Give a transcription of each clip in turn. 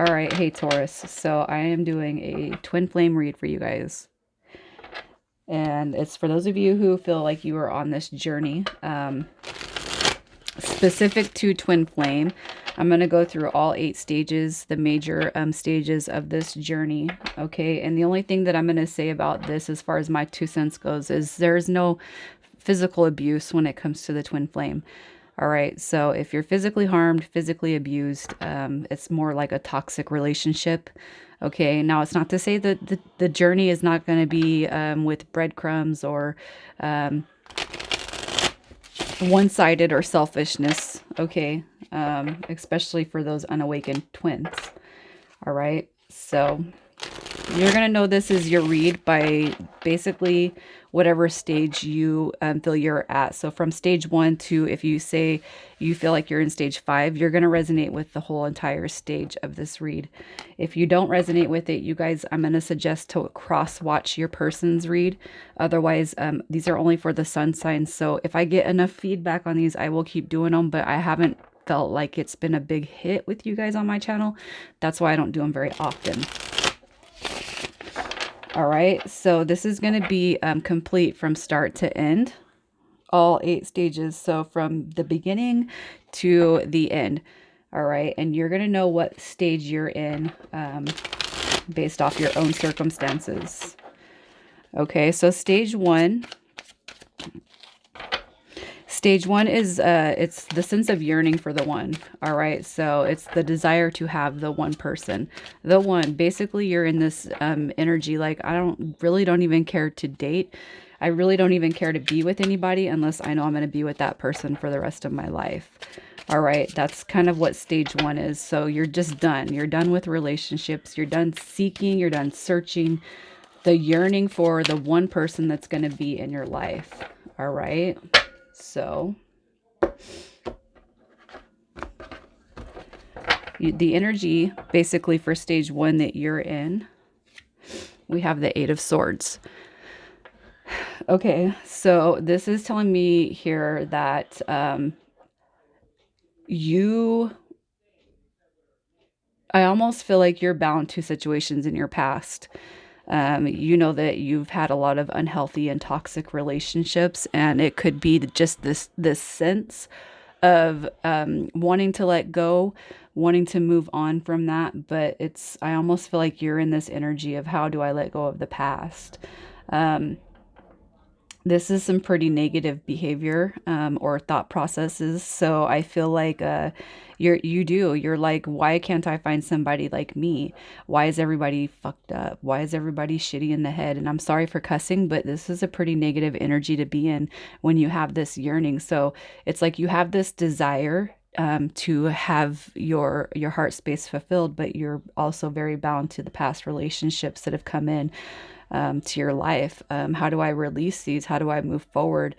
All right, hey Taurus. So I am doing a twin flame read for you guys. And it's for those of you who feel like you are on this journey, specific to twin flame. I'm going to go through all 8 stages, the major stages of this journey. Okay. And the only thing that I'm going to say about this, as far as my 2 cents goes, is there's no physical abuse when it comes to the twin flame. All right. So if you're physically harmed, physically abused, it's more like a toxic relationship. Okay. Now, it's not to say that the journey is not going to be with breadcrumbs or one-sided or selfishness. Okay. Especially for those unawakened twins. All right. So you're going to know this is your read by basically whatever stage you feel you're at. So from stage 1 to, if you say you feel like you're in stage 5, you're going to resonate with the whole entire stage of this read. If you don't resonate with it, you guys, I'm going to suggest to cross-watch your person's read. Otherwise, these are only for the sun signs. So if I get enough feedback on these, I will keep doing them, but I haven't felt like it's been a big hit with you guys on my channel. That's why I don't do them very often. All right, so this is going to be complete from start to end, all 8 stages. So from the beginning to the end. All right, and you're going to know what stage you're in based off your own circumstances. Okay, so stage 1. Stage 1 is it's the sense of yearning for the one. All right, so it's the desire to have the one person, the one. Basically, you're in this energy like, I don't even care to date. I really don't even care to be with anybody unless I know I'm going to be with that person for the rest of my life. All right, that's kind of what stage 1 is. So you're just done. You're done with relationships. You're done seeking. You're done searching. The yearning for the one person that's going to be in your life. All right. So the energy basically for stage 1 that you're in, we have the 8 of Swords. Okay, so this is telling me here that I almost feel like you're bound to situations in your past. You know that you've had a lot of unhealthy and toxic relationships, and it could be just this sense of wanting to let go, wanting to move on from that. But I almost feel like you're in this energy of, how do I let go of the past? This is some pretty negative behavior or thought processes. So I feel like you're like, why can't I find somebody like me? Why is everybody fucked up? Why is everybody shitty in the head? And I'm sorry for cussing, but this is a pretty negative energy to be in when you have this yearning. So it's like you have this desire to have your heart space fulfilled, but you're also very bound to the past relationships that have come in to your life. How do I release these? How do I move forward?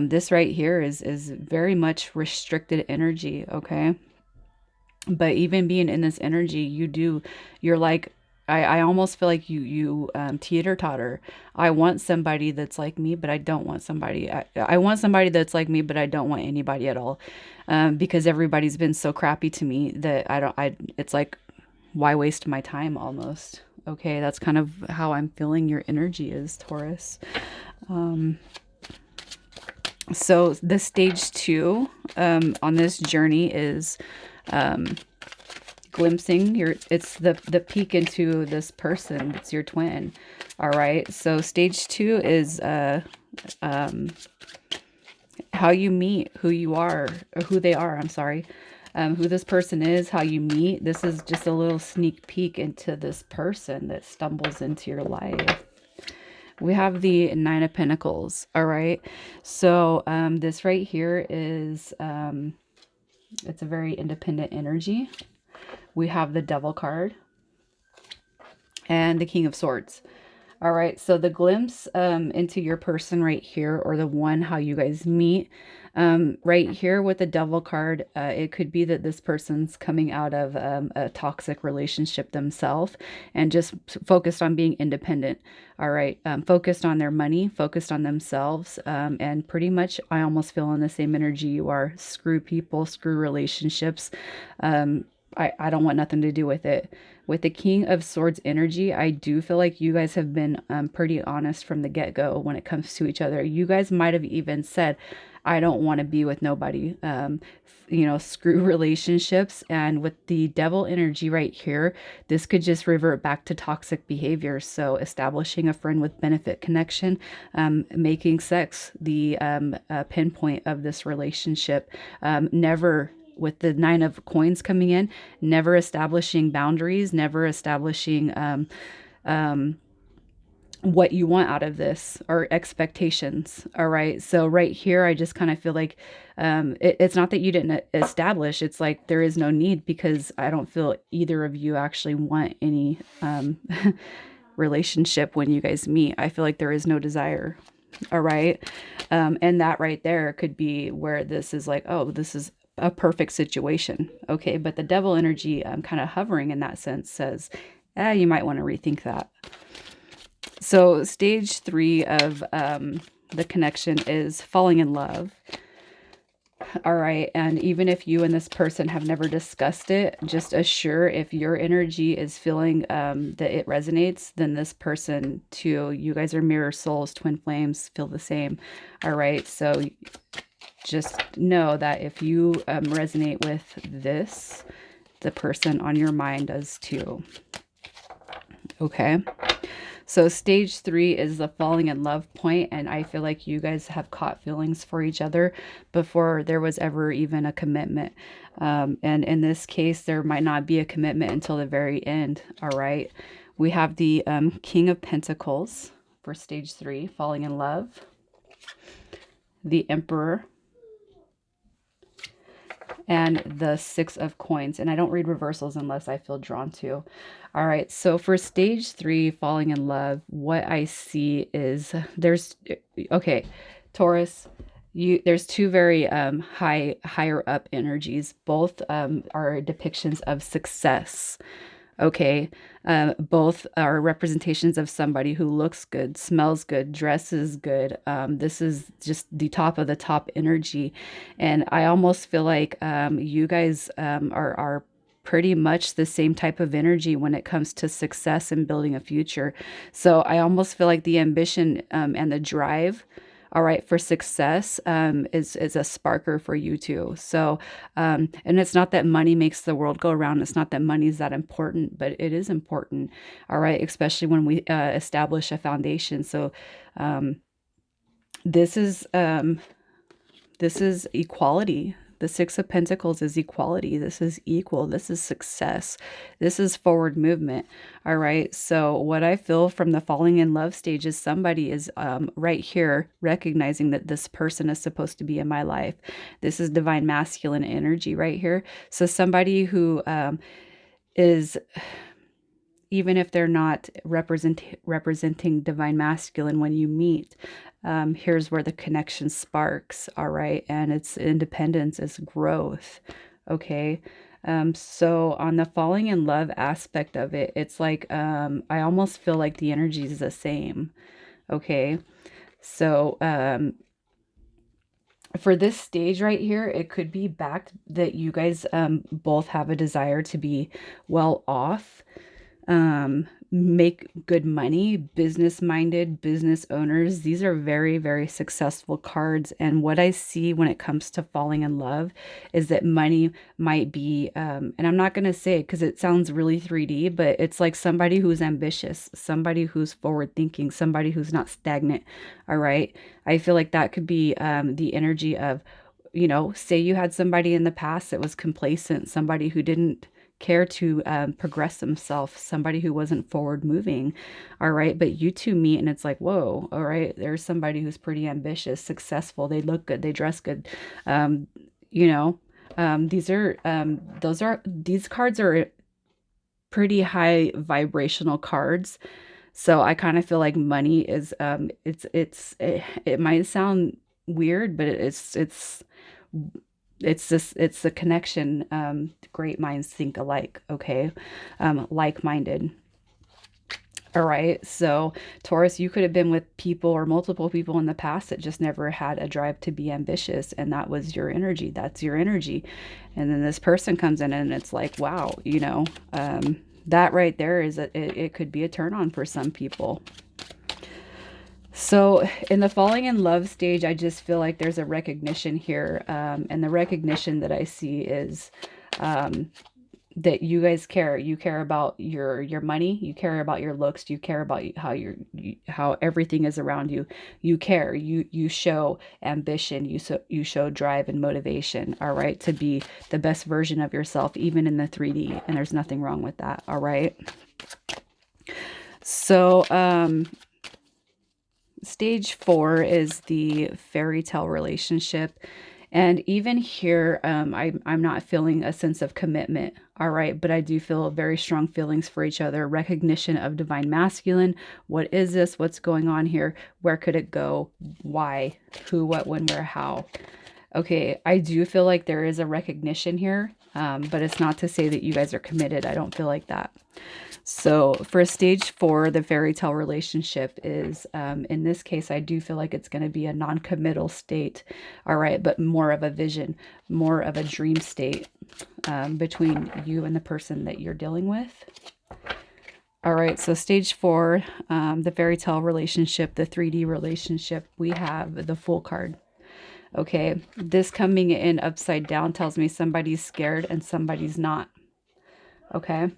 This right here is very much restricted energy. Okay. But even being in this energy, you're like, I almost feel like you teeter-totter. I want somebody that's like me, but I don't want somebody. I want somebody that's like me, but I don't want anybody at all. Because everybody's been so crappy to me that it's like, why waste my time almost? Okay, that's kind of how I'm feeling your energy is, Taurus. So the stage 2 on this journey is glimpsing it's the peek into this person. It's your twin. All right, so stage 2 is how you meet who you are, or who they are, I'm sorry. Who this person is, how you meet. This is just a little sneak peek into this person that stumbles into your life. We have the 9 of Pentacles. All right, so this right here is it's a very independent energy. We have the Devil card and the King of Swords. All right, so the glimpse into your person right here, or the one, how you guys meet, right here with the Devil card, it could be that this person's coming out of a toxic relationship themselves and just focused on being independent. All right, focused on their money, focused on themselves, and pretty much I almost feel in the same energy you are. Screw people, screw relationships. I don't want nothing to do with it. With the King of Swords energy, I do feel like you guys have been pretty honest from the get-go when it comes to each other. You guys might have even said, I don't want to be with nobody. Screw relationships. And with the devil energy right here, this could just revert back to toxic behavior. So establishing a friend with benefit connection, making sex the pinpoint of this relationship. Never, with the Nine of Coins coming in, never establishing boundaries, never establishing what you want out of this or expectations. All right. So right here, I just kind of feel like it's not that you didn't establish. It's like there is no need, because I don't feel either of you actually want any relationship when you guys meet. I feel like there is no desire. All right. And that right there could be where this is like, oh, this is a perfect situation. Okay. But the devil energy kind of hovering in that sense says, you might want to rethink that. So stage 3 of the connection is falling in love. All right. And even if you and this person have never discussed it, just assure if your energy is feeling that it resonates, then this person too, you guys are mirror souls, twin flames, feel the same. All right. So just know that if you resonate with this, the person on your mind does too. Okay. So stage 3 is the falling in love point, and I feel like you guys have caught feelings for each other before there was ever even a commitment. And in this case, there might not be a commitment until the very end. All right. We have the King of Pentacles for stage 3, falling in love. The Emperor. And the Six of Coins. And I don't read reversals unless I feel drawn to. All right. So for stage 3, falling in love, what I see is okay, Taurus, there's two very higher up energies. Both are depictions of success. Okay. Both are representations of somebody who looks good, smells good, dresses good. This is just the top of the top energy. And I almost feel like you guys are pretty much the same type of energy when it comes to success and building a future. So I almost feel like the ambition and the drive, all right, for success is a sparker for you too. So, and it's not that money makes the world go around. It's not that money is that important, but it is important. All right, especially when we establish a foundation. So, this is equality. The Six of Pentacles is equality. This is equal. This is success. This is forward movement. All right. So what I feel from the falling in love stage is somebody is right here recognizing that this person is supposed to be in my life. This is divine masculine energy right here. So somebody who is, even if they're not representing divine masculine when you meet, here's where the connection sparks. All right. And it's independence, it's growth. Okay. So on the falling in love aspect of it, it's like, I almost feel like the energy is the same. Okay. So, for this stage right here, it could be backed that you guys, both have a desire to be well off, make good money, business-minded business owners. These are very, very successful cards. And what I see when it comes to falling in love is that money might be, and I'm not going to say it because it sounds really 3D, but it's like somebody who's ambitious, somebody who's forward thinking, somebody who's not stagnant. All right. I feel like that could be the energy of, say you had somebody in the past that was complacent, somebody who didn't care to progress themselves, somebody who wasn't forward moving. All right. But you two meet and it's like, whoa, all right, there's somebody who's pretty ambitious, successful, they look good, they dress good. These cards are pretty high vibrational cards. So I kind of feel like money is it might sound weird, but it's the connection. Great minds think alike. Okay. Like-minded. All right. So, Taurus, you could have been with people or multiple people in the past that just never had a drive to be ambitious. And that was your energy. That's your energy. And then this person comes in and it's like, wow, that right there it could be a turn on for some people. So, in the falling in love stage, I just feel like there's a recognition here. And the recognition that I see is that you guys care. You care about your money, you care about your looks, you care about how everything is around you. You care. You show ambition, you show drive and motivation, all right, to be the best version of yourself even in the 3D, and there's nothing wrong with that, all right? So, stage 4 is the fairy tale relationship. And even here, I'm not feeling a sense of commitment, all right? But I do feel very strong feelings for each other, recognition of divine masculine. What is this? What's going on here? Where could it go? Why? Who, what, when, where, how? Okay, I do feel like there is a recognition here, but it's not to say that you guys are committed. I don't feel like that. So for stage 4, the fairy tale relationship is, in this case, I do feel like it's going to be a non-committal state, all right, but more of a vision, more of a dream state between you and the person that you're dealing with. All right, so stage 4, the fairy tale relationship, the 3D relationship, we have the Fool card. Okay, this coming in upside down tells me somebody's scared and somebody's not. Okay.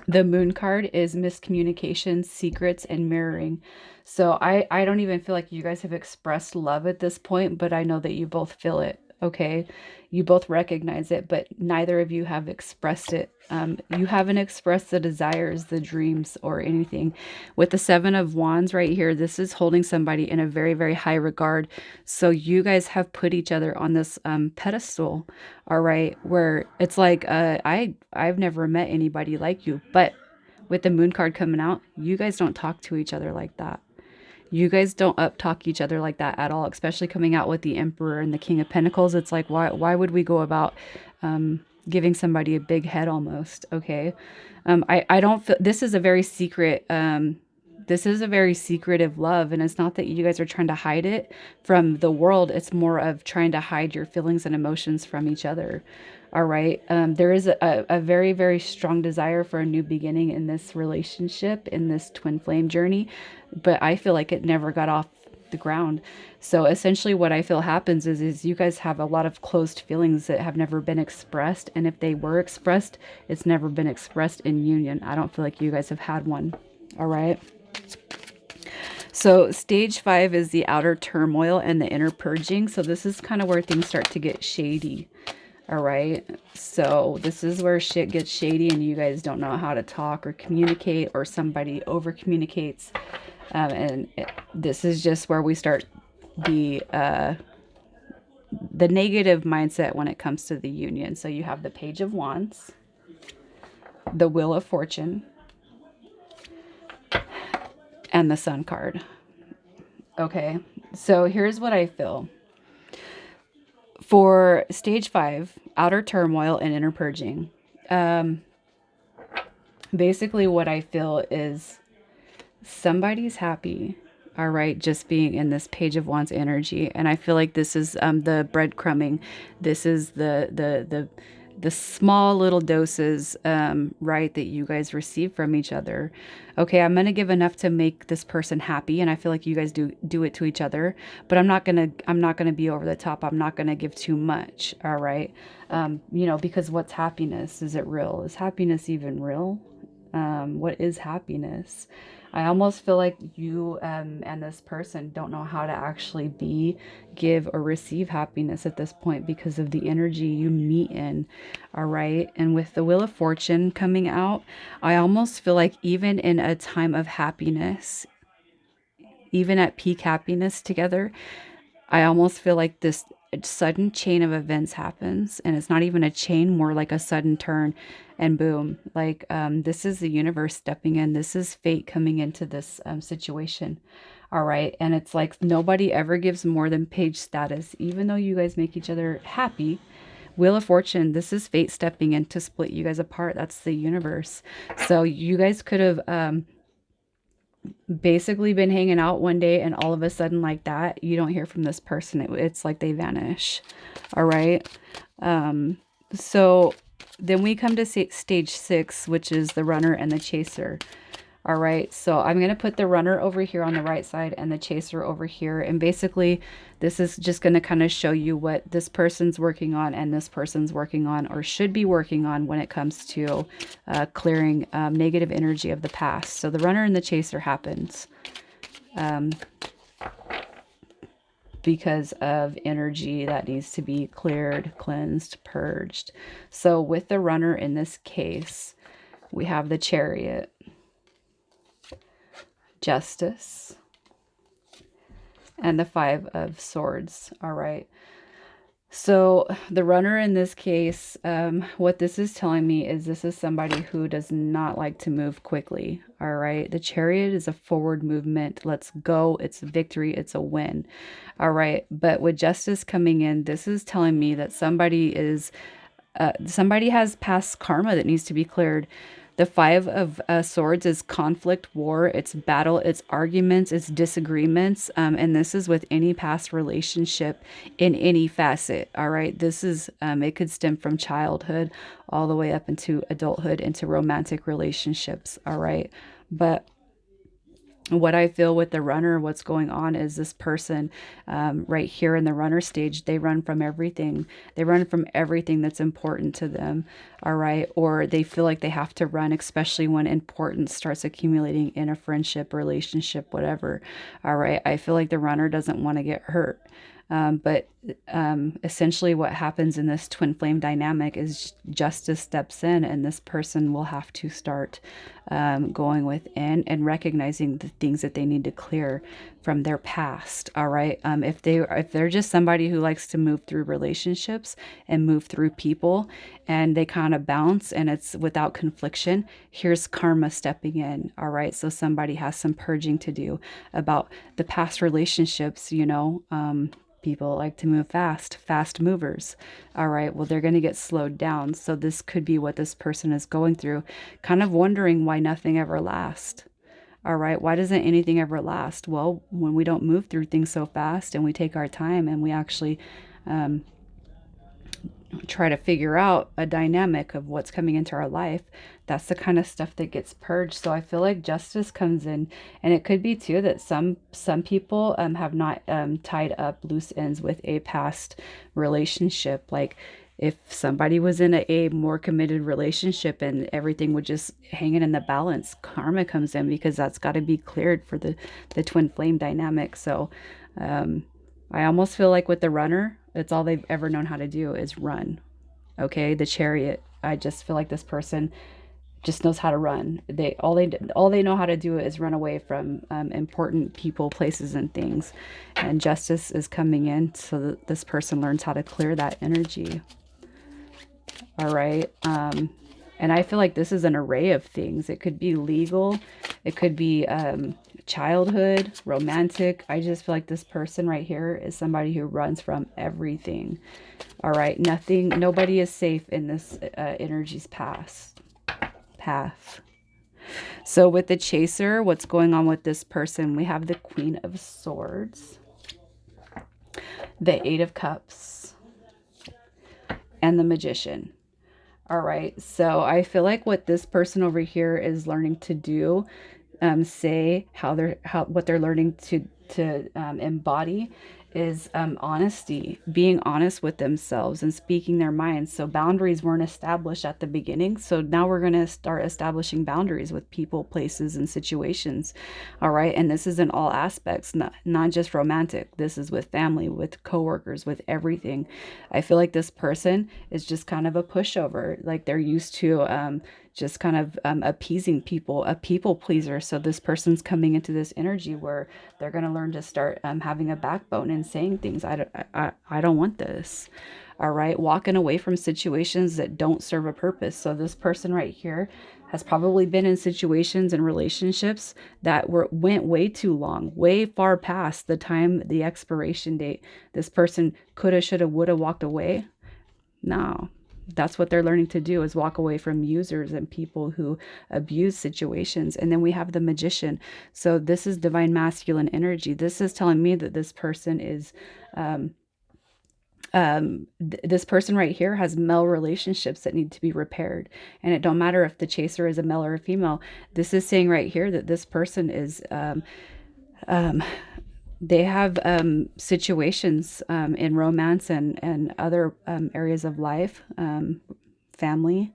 The Moon card is miscommunication, secrets, and mirroring. So I don't even feel like you guys have expressed love at this point, but I know that you both feel it. Okay. You both recognize it, but neither of you have expressed it. You haven't expressed the desires, the dreams, or anything. With the 7 of Wands right here, this is holding somebody in a very, very high regard. So you guys have put each other on this pedestal, all right, where it's like, I've never met anybody like you. But with the Moon card coming out, you guys don't talk to each other like that. You guys don't up talk each other like that at all, especially coming out with the Emperor and the King of Pentacles. It's like, why would we go about giving somebody a big head almost? Okay. I don't feel this is a very secret, this is a very secretive love. And it's not that you guys are trying to hide it from the world. It's more of trying to hide your feelings and emotions from each other. All right. There is a very, very strong desire for a new beginning in this relationship, in this twin flame journey, but I feel like it never got off the ground. So essentially what I feel happens is you guys have a lot of closed feelings that have never been expressed. And if they were expressed, it's never been expressed in union. I don't feel like you guys have had one. All right. So stage 5 is the outer turmoil and the inner purging. So this is kind of where things start to get shady. All right. So this is where shit gets shady and you guys don't know how to talk or communicate, or somebody over communicates. This is just where we start the negative mindset when it comes to the union. So you have the Page of Wands, the Wheel of Fortune, and the Sun card. Okay. So here's what I feel. For stage 5, outer turmoil and inner purging, basically what I feel is somebody's happy, all right, just being in this Page of Wands energy. And I feel like this is the breadcrumbing. This is the small little doses, right, that you guys receive from each other. Okay, I'm gonna give enough to make this person happy, and I feel like you guys do it to each other. But I'm not gonna be over the top. I'm not gonna give too much. All right, because what's happiness? Is it real? Is happiness even real? What is happiness? I almost feel like you and this person don't know how to actually give, or receive happiness at this point because of the energy you meet in. All right. And with the Wheel of Fortune coming out, I almost feel like even in a time of happiness, even at peak happiness together, I almost feel like this sudden chain of events happens, and it's not even a chain, more like a sudden turn, and boom, like this is the universe stepping in. This is fate coming into this situation. All right. And it's like nobody ever gives more than page status, even though you guys make each other happy. Wheel of Fortune, this is fate stepping in to split you guys apart. That's the universe. So you guys could have basically been hanging out one day and all of a sudden like that, you don't hear from this person. It's like they vanish. All right. So then we come to stage 6, which is the runner and the chaser. All right, so I'm going to put the runner over here on the right side and the chaser over here. And basically, this is just going to kind of show you what this person's working on and this person's working on or should be working on when it comes to clearing negative energy of the past. So the runner and the chaser happens because of energy that needs to be cleared, cleansed, purged. So with the runner in this case, we have the Chariot, Justice, and the 5 of Swords. All right. So the runner in this case, what this is telling me is this is somebody who does not like to move quickly. All right. The Chariot is a forward movement. Let's go. It's a victory. It's a win. All right. But with Justice coming in, this is telling me that somebody has past karma that needs to be cleared. The 5 of Swords is conflict, war, it's battle, it's arguments, it's disagreements. And this is with any past relationship in any facet. All right. This is, it could stem from childhood all the way up into adulthood, into romantic relationships. All right. But what I feel with the runner, what's going on is this person right here in the runner stage, they run from everything. They run from everything that's important to them. All right. Or they feel like they have to run, especially when importance starts accumulating in a friendship, relationship, whatever. All right. I feel like the runner doesn't want to get hurt. But essentially what happens in this twin flame dynamic is Justice steps in and this person will have to start going within and recognizing the things that they need to clear from their past. All right. If they're just somebody who likes to move through relationships and move through people and they kind of bounce and it's without confliction, here's karma stepping in. All right. So somebody has some purging to do about the past relationships, people like to move fast movers. All right. Well, they're going to get slowed down. So this could be what this person is going through, kind of wondering why nothing ever lasts. All right. Why doesn't anything ever last? Well, when we don't move through things so fast and we take our time and we actually try to figure out a dynamic of what's coming into our life, that's the kind of stuff that gets purged. So I feel like Justice comes in, and it could be too that some people have not tied up loose ends with a past relationship. Like if somebody was in a more committed relationship and everything would just hanging in the balance, karma comes in because that's got to be cleared for the twin flame dynamic. So I almost feel like with the runner, it's all they've ever known how to do is run. Okay, the Chariot, I just feel like this person just knows how to run. All they know how to do is run away from important people, places, and things. And Justice is coming in so that this person learns how to clear that energy. All right. And I feel like this is an array of things. It could be legal. It could be childhood, romantic. I just feel like this person right here is somebody who runs from everything. All right. Nobody is safe in this energy's path. So with the Chaser, what's going on with this person? We have the Queen of Swords, the 8 of Cups, and the Magician. All right, so I feel like what this person over here is learning to do, what they're learning to embody is honesty, being honest with themselves and speaking their minds. So boundaries weren't established at the beginning. So now we're going to start establishing boundaries with people, places, and situations. All right. And this is in all aspects, not just romantic. This is with family, with coworkers, with everything. I feel like this person is just kind of a pushover. Like they're used to just kind of appeasing people, a people pleaser. So this person's coming into this energy where they're going to learn to start having a backbone and saying things. I don't want this. All right. Walking away from situations that don't serve a purpose. So this person right here has probably been in situations and relationships that went way too long, way far past the expiration date. This person coulda, shoulda, woulda walked away. No, That's what they're learning to do, is walk away from users and people who abuse situations. And then we have the Magician. So this is divine masculine energy. This is telling me that this person is this person right here has male relationships that need to be repaired, and it don't matter if the chaser is a male or a female. This is saying right here that this person is they have situations in romance and other areas of life, family,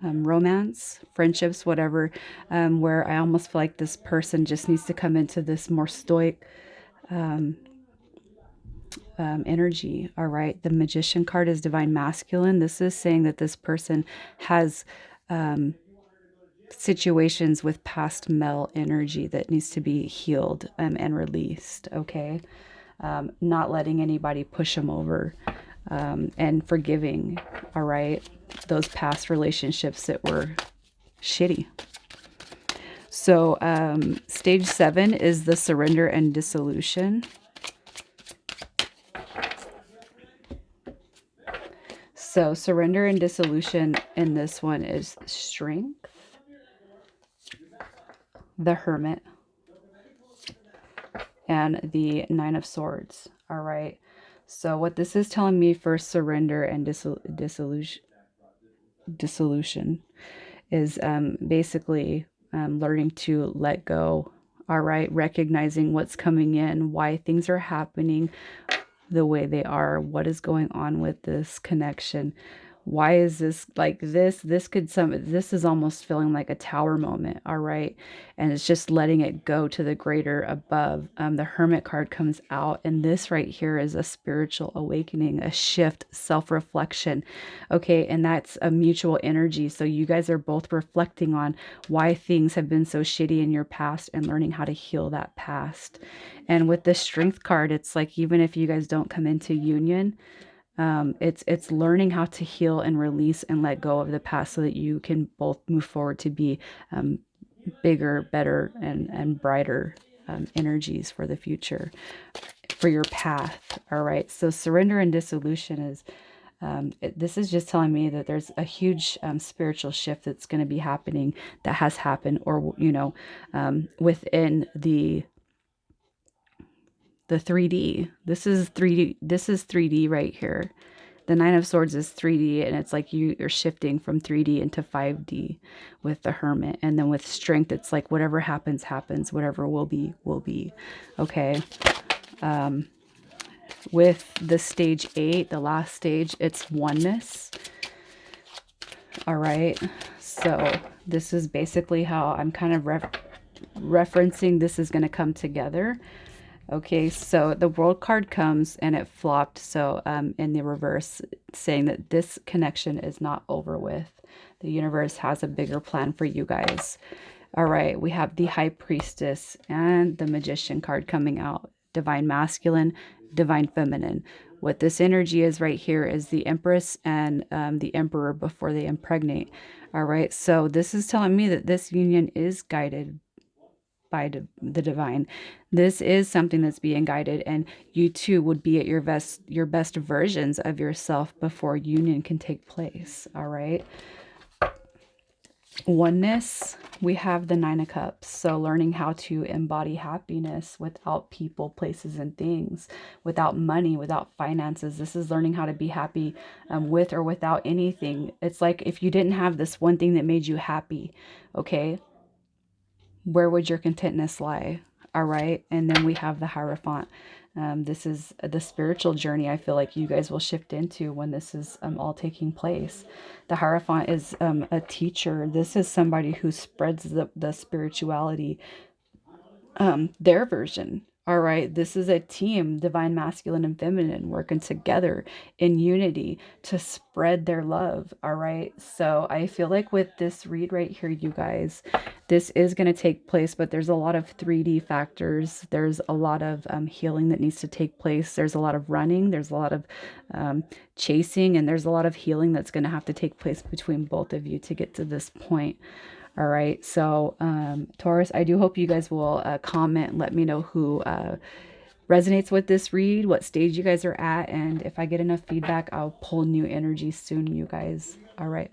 romance, friendships, whatever, where I almost feel like this person just needs to come into this more stoic energy. All right. The Magician card is divine masculine. This is saying that this person has situations with past male energy that needs to be healed and released. Okay. Not letting anybody push them over, and forgiving. All right. Those past relationships that were shitty. So, stage 7 is the surrender and dissolution. So surrender and dissolution in this one is strength, the Hermit, and the Nine of Swords. All right. So what this is telling me for surrender and dissolution is basically learning to let go. All right. Recognizing what's coming in, why things are happening the way they are, what is going on with this connection. Why is this like this? This is almost feeling like a tower moment, all right? And it's just letting it go to the greater above. The Hermit card comes out, and this right here is a spiritual awakening, a shift, self-reflection, okay? And that's a mutual energy. So you guys are both reflecting on why things have been so shitty in your past and learning how to heal that past. And with the Strength card, it's like even if you guys don't come into union, it's learning how to heal and release and let go of the past so that you can both move forward to be bigger, better, and brighter energies for the future, for your path. All right. So surrender and dissolution is, this is just telling me that there's a huge spiritual shift that's going to be happening, that has happened, or, within the 3D. This is 3D. This is 3D right here. The Nine of Swords is 3D, and it's like you're shifting from 3D into 5D with the Hermit. And then with Strength, it's like whatever happens, happens. Whatever will be, will be. Okay. With the stage 8, the last stage, it's oneness. All right. So this is basically how I'm kind of referencing this is going to come together. Okay, so the World card comes and it flopped. So in the reverse, saying that this connection is not over with. The universe has a bigger plan for you guys. All right, we have the High Priestess and the Magician card coming out. Divine Masculine, Divine Feminine. What this energy is right here is the Empress and the Emperor before they impregnate. All right, so this is telling me that this union is guided by the divine. This is something that's being guided, and you two would be at your best versions of yourself before union can take place. All right. Oneness, we have the Nine of Cups. So learning how to embody happiness without people, places, and things, without money, without finances. This is learning how to be happy with or without anything. It's like if you didn't have this one thing that made you happy, okay, where would your contentness lie? All right. And then we have the Hierophant. This is the spiritual journey I feel like you guys will shift into when this is all taking place. The Hierophant is a teacher. This is somebody who spreads the spirituality, their version. All right, this is a team, divine masculine and feminine, working together in unity to spread their love. All right, so I feel like with this read right here, you guys, this is going to take place, but there's a lot of 3D factors. There's a lot of healing that needs to take place. There's a lot of running. There's a lot of chasing, and there's a lot of healing that's going to have to take place between both of you to get to this point. All right, so Taurus, I do hope you guys will comment. Let me know who resonates with this read, what stage you guys are at, and if I get enough feedback, I'll pull new energy soon, you guys. All right.